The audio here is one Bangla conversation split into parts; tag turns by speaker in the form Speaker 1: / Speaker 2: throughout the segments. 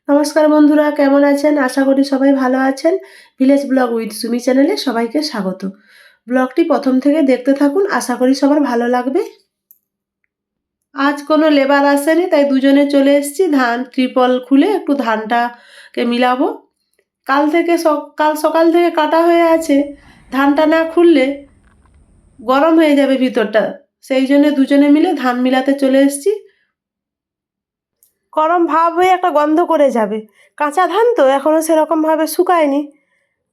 Speaker 1: নমস্কার বন্ধুরা, কেমন আছেন? আশা করি সবাই ভালো আছেন। ভিলেজ ব্লগ উইথ সুমি চ্যানেলে সবাইকে স্বাগত। ব্লগটি প্রথম থেকে দেখতে থাকুন, আশা করি সবার ভালো লাগবে। আজ কোনো লেবার আসেনি, তাই দুজনে চলে এসেছি ধান ত্রিপল খুলে একটু ধানটাকে মিলাবো। কাল সকাল থেকে কাটা হয়ে আছে, ধানটা না খুললে গরম হয়ে যাবে ভিতরটা, সেই জন্য দুজনে মিলে ধান মিলাতে চলে এসেছি। গরম ভাব হয়ে একটা গন্ধ করে যাবে। কাঁচা ধান তো এখনও সেরকমভাবে শুকায়নি,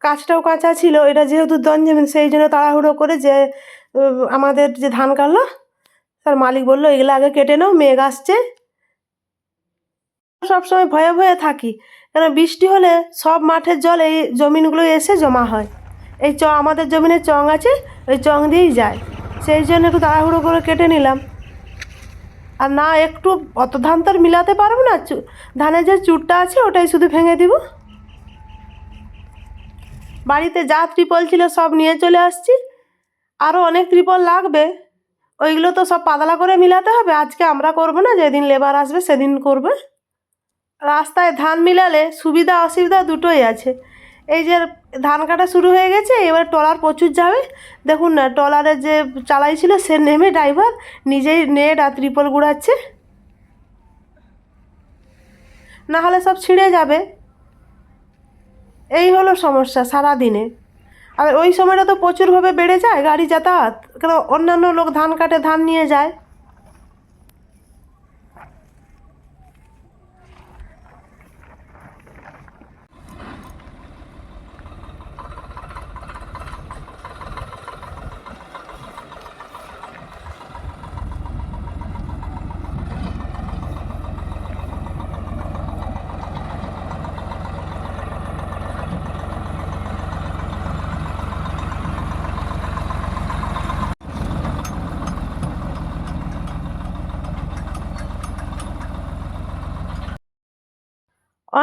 Speaker 1: কাজটাও কাঁচা ছিল। এটা যেহেতু দঞ্জমিন, সেই জন্য তাড়াহুড়ো করে যে আমাদের যে ধান কাটলো, তার মালিক বললো এগুলো আগে কেটে নাও, মেঘ আসছে। সবসময় ভয়ে ভয়ে থাকি, কেন বৃষ্টি হলে সব মাঠের জল এই জমিনগুলো এসে জমা হয়। এই আমাদের জমিনে চং আছে, ওই চং দিয়েই যায়, সেই জন্য একটু তাড়াহুড়ো করে কেটে নিলাম। আর না একটু অত ধান তো আর মিলাতে পারবো না, ধানের যে চুরটা আছে ওটাই শুধু ভেঙে দিব। বাড়িতে যা ত্রিপল ছিল সব নিয়ে চলে আসছি, আরও অনেক ত্রিপল লাগবে, ওইগুলো তো সব পাতলা করে মিলাতে হবে। আজকে আমরা করব না, যেদিন লেবার আসবে সেদিন করবে। রাস্তায় ধান মিলালে সুবিধা অসুবিধা দুটোই আছে। এই যে ধান কাটা শুরু হয়ে গেছে, এবার ট্রলার প্রচুর যাবে। দেখুন না, ট্রলারে যে চালাই ছিল সে নেমে ড্রাইভার নিজেই নেট আর ত্রিপল গুড়াচ্ছে, না হলে সব ছিঁড়ে যাবে। এই হলো সমস্যা সারা দিনে। আর ওই সময়টা তো প্রচুরভাবে বেড়ে যায় গাড়ি যাতায়াত, কেন অন্যান্য লোক ধান কাটে ধান নিয়ে যায়।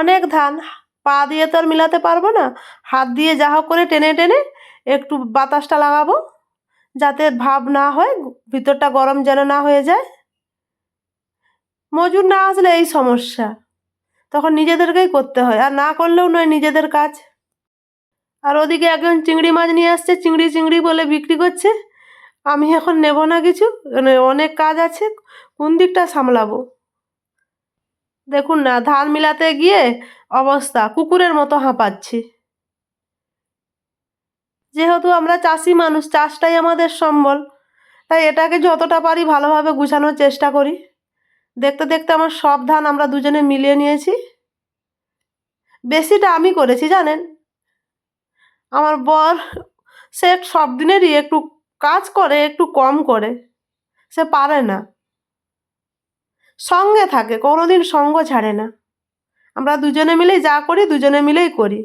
Speaker 1: অনেক ধান পা দিয়ে তো আর মিলাতে পারবো না, হাত দিয়ে যা হোক করে টেনে টেনে একটু বাতাসটা লাগাবো, যাতে ভাব না হয়, ভিতরটা গরম যেন না হয়ে যায়। মজুর না আসলে এই সমস্যা, তখন নিজেদেরকেই করতে হয়, আর না করলেও নয় নিজেদের কাজ। আর ওদিকে একজন চিংড়ি মাছ নিয়ে আসছে, চিংড়ি চিংড়ি বলে বিক্রি করছে। আমি এখন নেব না কিছু, মানে অনেক কাজ আছে, কোন দিকটা সামলাবো। দেখুন না, ধান মিলাতে গিয়ে অবস্থা কুকুরের মতো হাঁপাচ্ছি। যেহেতু আমরা চাষি মানুষ, চাষটাই আমাদের সম্বল, তাই এটাকে যতটা পারি ভালোভাবে গুছানোর চেষ্টা করি। দেখতে দেখতে আমার সব ধান আমরা দুজনে মিলিয়ে নিয়েছি। বেশিটা আমি করেছি জানেন, আমার বর সে সব দিনেরই একটু কাজ করে, একটু কম করে, সে পারে না, সঙ্গে থাকে, কোনোদিন সঙ্গ ছাড়ে না। আমরা দুজনে মিলেই যা করি দুজনে মিলেই করি,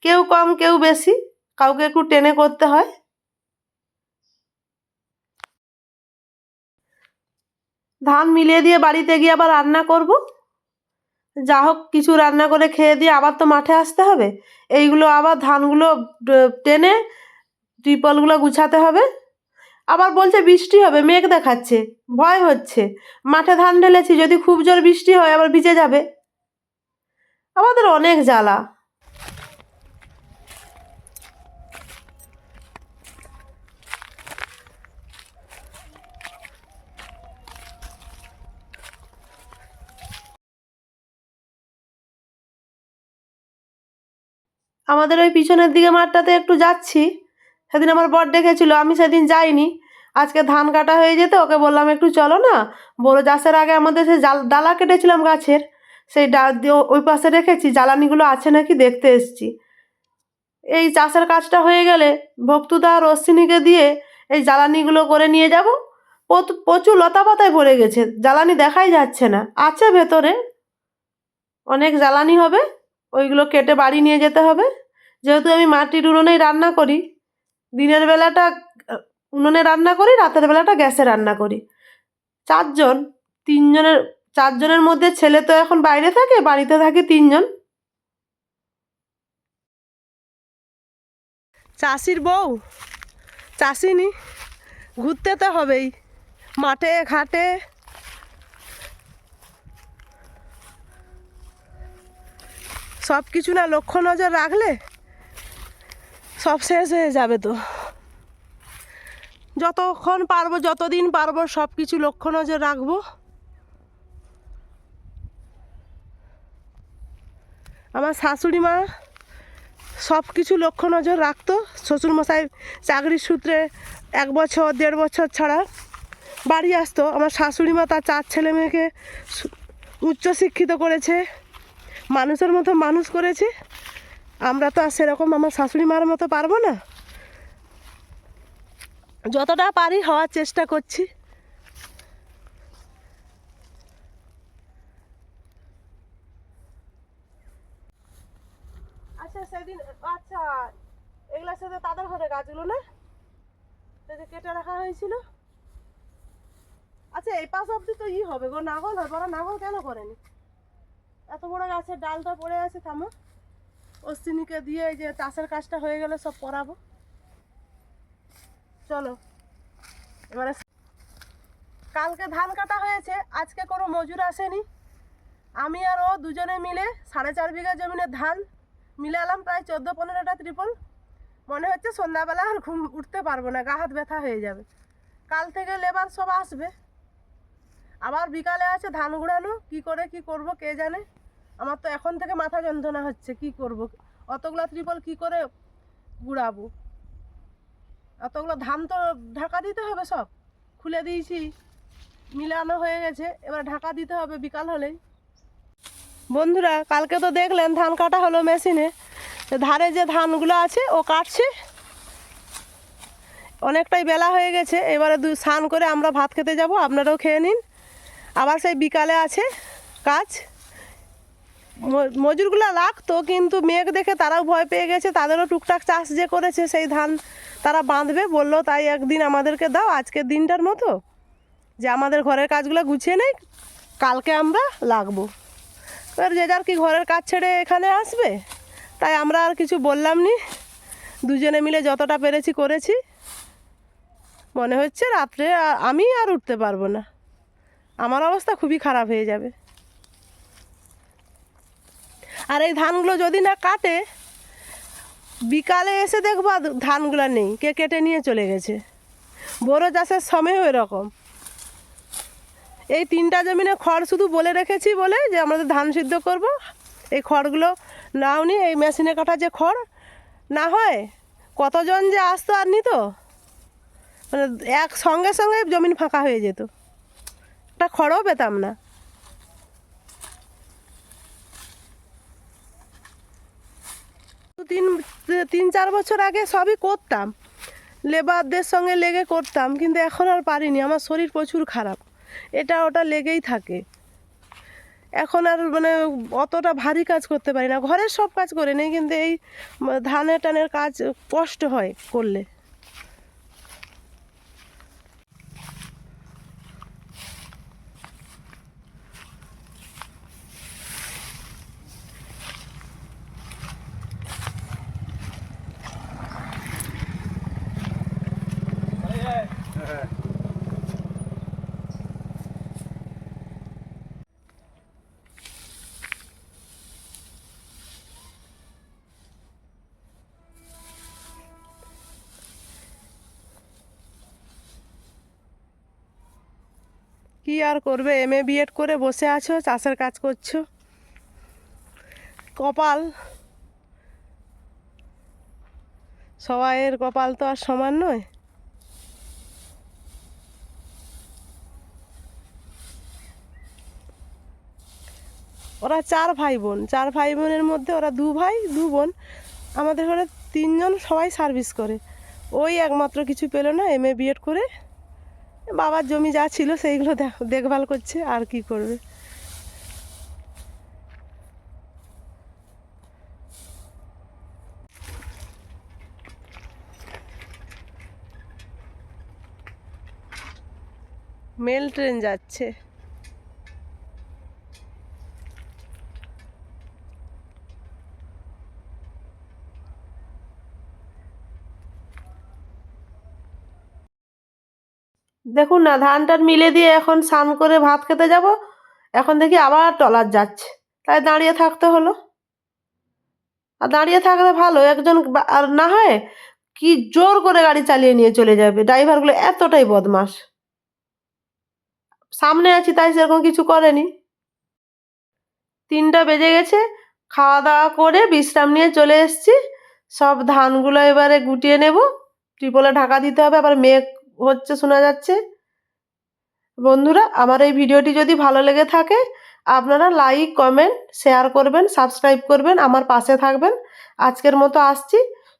Speaker 1: কেউ কম কেউ বেশি, কাউকে একটু টেনে করতে হয়। ধান মিলিয়ে দিয়ে বাড়িতে গিয়ে আবার রান্না করব, যা হোক কিছু রান্না করে খেয়ে দিয়ে আবার তো মাঠে আসতে হবে। এইগুলো আবার ধানগুলো টেনে ত্রিপলগুলো গুছাতে হবে। আবার বলছে বৃষ্টি হবে, মেঘ দেখাচ্ছে, ভয় হচ্ছে। মাঠে ধান ঢেলেছি, যদি খুব জোর বৃষ্টি হয় আবার ভিজে যাবে, আমাদের অনেক জ্বালা। আমাদের ওই পিছনের দিকে মাঠটাতে একটু যাচ্ছি, সেদিন আমার বর ডেকেছিল, আমি সেদিন যাইনি। আজকে ধান কাটা হয়ে যেতে ওকে বললাম একটু চলো না, বড় চাষের আগে আমাদের সে ডালা কেটেছিলাম গাছের, সেই ওই পাশে রেখেছি, জ্বালানিগুলো আছে নাকি দেখতে এসছি। এই চাষের কাজটা হয়ে গেলে ভক্তুদা আর অশ্বিনীকে দিয়ে এই জ্বালানিগুলো করে নিয়ে যাব। প্রচুর লতা পাতায় ভরে গেছে, জ্বালানি দেখাই যাচ্ছে না, আছে ভেতরে অনেক জ্বালানি হবে, ওইগুলো কেটে বাড়ি নিয়ে যেতে হবে। যেহেতু আমি মাটির উনুনেই রান্না করি, দিনের বেলাটা উনুনে রান্না করি, রাতের বেলাটা গ্যাসে রান্না করি। চারজন, তিনজনের, চারজনের মধ্যে ছেলে তো এখন বাইরে থাকে, বাড়িতে থাকে তিনজন। চাষির বউ, চাষিনি, ঘুরতে তো হবেই মাঠে ঘাটে। সব কিছু না লক্ষ্য নজর রাখলে সব শেষ হয়ে যাবে। তো যতক্ষণ পারবো, যতদিন পারবো সব কিছু লক্ষ্য নজর রাখবো। আমার শাশুড়ি মা সব কিছু লক্ষ্য নজর রাখতো। শ্বশুরমশাই চাকরির সূত্রে 1 বছর 1.5 বছর ছাড়া বাড়ি আসতো। আমার শাশুড়ি মা তার 4 ছেলে মেয়েকে উচ্চশিক্ষিত করেছে, মানুষের মতো মানুষ করেছে। আমরা তো আর সেরকম আমার শাশুড়ি মার মতো পারবো না। যতটা পারি হওয়ার চেষ্টা করছি। আচ্ছা সেদিন, আচ্ছা এগুলোর সাথে তাদের ঘরে গাছগুলো না কেটে রাখা হয়েছিল। আচ্ছা এই পাশ অব্দি তো হবে গো, নাগল হয়, বড় নাগল কেন করেনি? এত বড় গাছের ডালটা পড়ে আছে। থামো, অশ্বিনীকে দিয়ে এই যে চাষের কাজটা হয়ে গেলে সব করাবো। চলো এবারে, কালকে ধান কাটা হয়েছে, আজকে কোনো মজুর আসেনি। আমি আর ও দুজনে মিলে 4.5 বিঘা জমিনের ধান মিলে এলাম প্রায় 14-15টা ত্রিপল। মনে হচ্ছে সন্ধ্যাবেলা আর ঘুম উঠতে পারবো না, গা হাত ব্যথা হয়ে যাবে। কাল থেকে লেবার সব আসবে। আবার বিকালে আছে ধান গুঁড়ানো, কী করে কি করব কে জানে। আমার তো এখন থেকে মাথা যন্ত্রণা হচ্ছে, কি করব, অতগুলো ত্রিপল কি করে গুঁড়াবো। অতগুলো ধান তো ঢাকা দিতে হবে, সব খুলে দিয়েছি, মিলানো হয়ে গেছে, এবার ঢাকা দিতে হবে বিকাল হলেই। বন্ধুরা কালকে তো দেখলেন ধান কাটা হলো মেশিনে। ধারে যে ধানগুলো আছে ও কাটছে। অনেকটাই বেলা হয়ে গেছে, এবারে স্নান করে আমরা ভাত খেতে যাব, আপনারাও খেয়ে নিন। আবার সেই বিকালে আছে কাজ। মজুরগুলো লাগতো, কিন্তু মেঘ দেখে তারাও ভয় পেয়ে গেছে। তাদেরও টুকটাক চাষ যে করেছে সেই ধান তারা বাঁধবে বললো, তাই একদিন আমাদেরকে দাও আজকের দিনটার মতো, যে আমাদের ঘরের কাজগুলো গুছিয়ে নেই, কালকে আমরা লাগবো। এবার যে যার কি ঘরের কাজ ছেড়ে এখানে আসবে, তাই আমরা আর কিছু বললাম নি। দুজনে মিলে যতটা পেরেছি করেছি। মনে হচ্ছে রাত্রে আমি আর উঠতে পারবো না, আমার অবস্থা খুবই খারাপ হয়ে যাবে। আর এই ধানগুলো যদি না কাটে, বিকালে এসে দেখবো ধানগুলো নেই, কে কেটে নিয়ে চলে গেছে। বড়ো চাষের সময়ও এরকম। এই 3টা জমিনে খড় শুধু বলে রেখেছি বলে যে আমাদের ধান সিদ্ধ করব। এই খড়গুলো নাও নি, এই মেশিনে কাটা যে খড় না হয় কতজন যে আসতো আর নিত, মানে এক সঙ্গে সঙ্গে জমিন ফাঁকা হয়ে যেত, একটা খড়ও পেতাম না। তিন 4 বছর আগে সবই করতাম, লেবারদের সঙ্গে লেগে করতাম, কিন্তু এখন আর পারিনি। আমার শরীর প্রচুর খারাপ, এটা ওটা লেগেই থাকে। এখন আর মানে অতটা ভারী কাজ করতে পারি না। ঘরের সব কাজ করে নেই, কিন্তু এই ধানের টানের কাজ কষ্ট হয় করলে। কি আর করবে, MA BEd করে বসে আছো, চাষের কাজ করছো, কপাল, সবাইয়ের কপাল তো আর সমান নয়। ওরা 4 ভাই বোন, 4 ভাই বোনের মধ্যে ওরা 2 ভাই 2 বোন। আমাদের ঘরে 3 জন সবাই সার্ভিস করে। ওই একমাত্র কিছু পেলো না, MA BEd করে বাবার জমি যা ছিল সেইগুলো দেখভাল করছে, আর কি করবে। মেল ট্রেন যাচ্ছে। দেখুন না, ধান টান মিলে দিয়ে এখন স্নান করে ভাত খেতে যাব। এখন দেখি আবার ট্রলার যাচ্ছে, তাই দাঁড়িয়ে থাকতে হলো। আর দাঁড়িয়ে থাকলে ভালো, একজন আর না হয় কি জোর করে গাড়ি চালিয়ে নিয়ে চলে যাবে। ড্রাইভারগুলো এতটাই বদমাশ। সামনে আছি তাই সেরকম কিছু করেনি। 3টা বেজে গেছে, খাওয়া দাওয়া করে বিশ্রাম নিয়ে চলে এসেছি। সব ধানগুলো এবারে গুটিয়ে নেব, ত্রিপলে ঢাকা দিতে হবে, আবার মেঘ হচ্ছে শোনা যাচ্ছে। বন্ধুরা, আমার এই ভিডিওটি যদি ভালো লেগে থাকে আপনারা লাইক, কমেন্ট, শেয়ার করবেন, সাবস্ক্রাইব করবেন, আমার পাশে থাকবেন। আজকের মতো আসছি,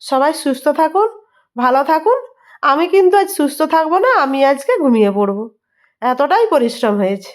Speaker 1: সবাই সুস্থ থাকুন, ভালো থাকুন। আমি কিন্তু আজ সুস্থ থাকবো না, আমি আজকে ঘুমিয়ে পড়বো, এতটাই পরিশ্রম হয়েছে।